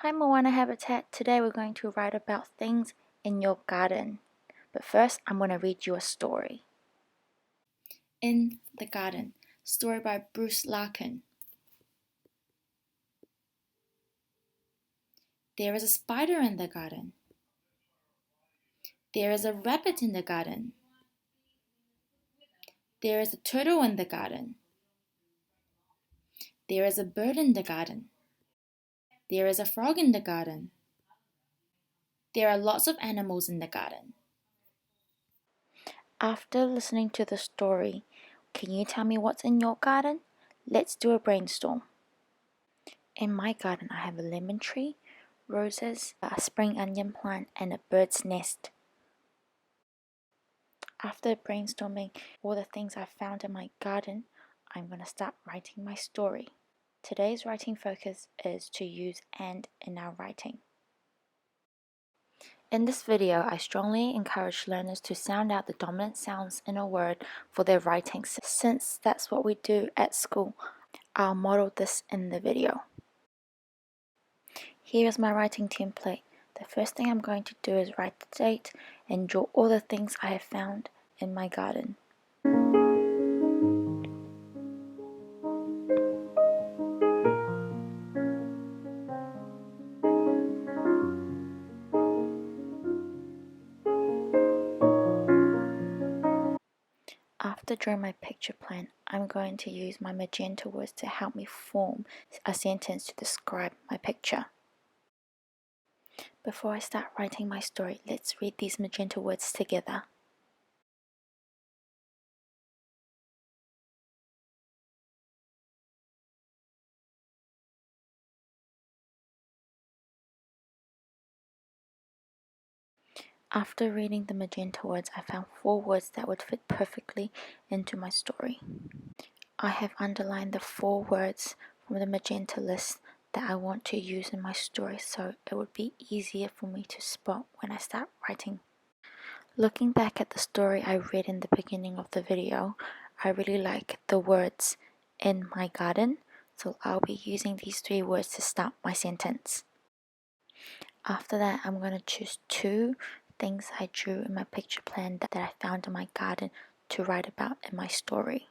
Hi Moana Habitat. Today we're going to write about things in your garden. But first, I'm going to read you a story. In the Garden, story by Bruce Larkin. There is a spider in the garden. There is a rabbit in the garden. There is a turtle in the garden. There is a bird in the garden. There is a frog in the garden. There are lots of animals in the garden. After listening to the story, can you tell me what's in your garden? Let's do a brainstorm. In my garden, I have a lemon tree, roses, a spring onion plant, and a bird's nest. After brainstorming all the things I found in my garden, I'm going to start writing my story. Today's writing focus is to use and in our writing. In this video, I strongly encourage learners to sound out the dominant sounds in a word for their writing. Since that's what we do at school, I'll model this in the video. Here is my writing template. The first thing I'm going to do is write the date and draw all the things I have found in my garden. After drawing my picture plan, I'm going to use my magenta words to help me form a sentence to describe my picture. Before I start writing my story, let's read these magenta words together. After reading the magenta words, I found 4 words that would fit perfectly into my story. I have underlined the 4 words from the magenta list that I want to use in my story, so it would be easier for me to spot when I start writing. Looking back at the story I read in the beginning of the video, I really like the words in my garden, so I'll be using these 3 words to start my sentence. After that, I'm going to choose 2 things I drew in my picture plan that I found in my garden to write about in my story.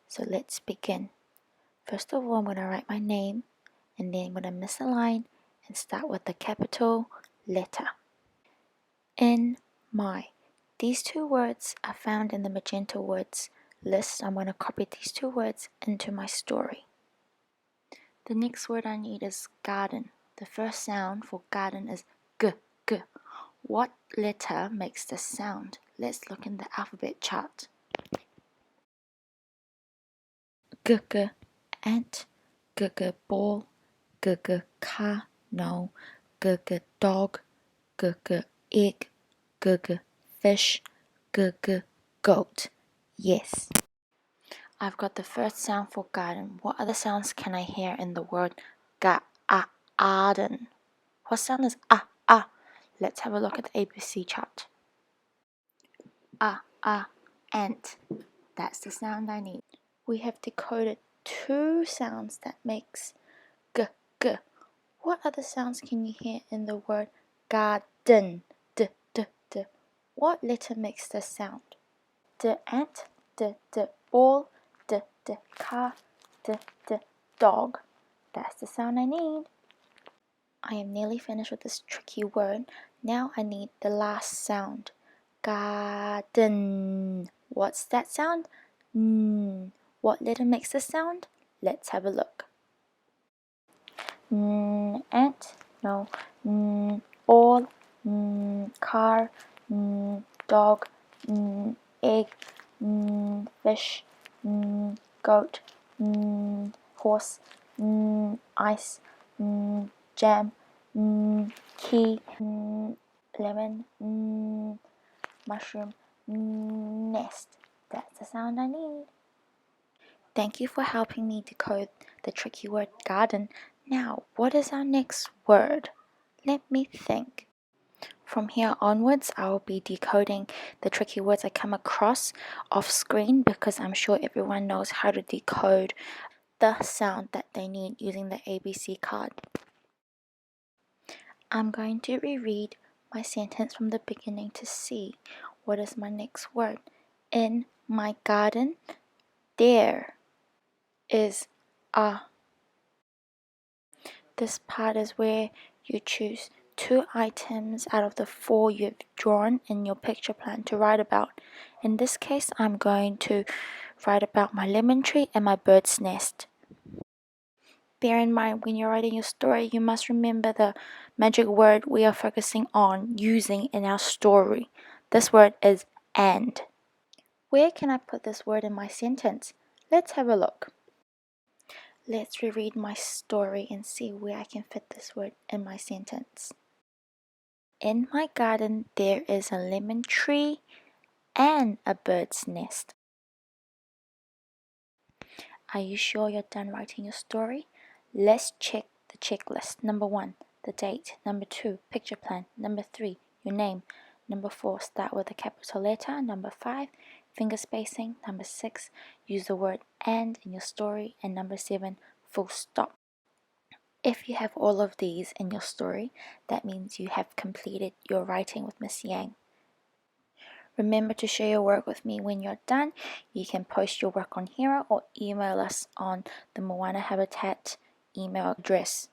So let's begin. First of all, I'm going to write my name, and then I'm going to miss a line and start with a capital letter. In my. These 2 words are found in the magenta words list. I'm going to copy these 2 words into my story. The next word I need is garden. The first sound for garden is g, g. What letter makes this sound? Let's look in the alphabet chart. G, g, ant, g, g, ball, g, g, car, no, g, g, dog, g, g, egg, g, g, fish, g, g, goat. Yes. I've got the first sound for garden. What other sounds can I hear in the word garden? What sound is ah? Let's have a look at the ABC chart. Ant. That's the sound I need. We have decoded 2 sounds that makes g. What other sounds can you hear in the word garden? D. What letter makes this sound? D ant, d ball, d car, d dog. That's the sound I need. I am nearly finished with this tricky word. Now I need the last sound. Garden. What's that sound? What letter makes this sound? Let's have a look. Ant, no. Ball, car, dog, egg, fish, goat, horse, ice, jam, key, lemon, mushroom, nest. That's the sound I need. Thank you for helping me decode the tricky word garden. Now, what is our next word? Let me think. From here onwards, I will be decoding the tricky words I come across off screen because I'm sure everyone knows how to decode the sound that they need using the ABC card. I'm going to reread my sentence from the beginning to see what is my next word. In my garden, there is a. This part is where you choose 2 items out of the 4 you've drawn in your picture plan to write about. In this case, I'm going to write about my lemon tree and my bird's nest. Bear in mind, when you're writing your story, you must remember the magic word we are focusing on using in our story. This word is and. Where can I put this word in my sentence? Let's have a look. Let's reread my story and see where I can fit this word in my sentence. In my garden, there is a lemon tree and a bird's nest. Are you sure you're done writing your story? Let's check the checklist. Number 1, the date. Number 2, picture plan. Number 3, your name. Number 4, start with a capital letter. Number 5, finger spacing. Number 6, use the word and in your story. And number 7, full stop. If you have all of these in your story, that means you have completed your writing with Miss Yang. Remember to share your work with me when you're done. You can post your work on here or email us on the Moana Habitat email address.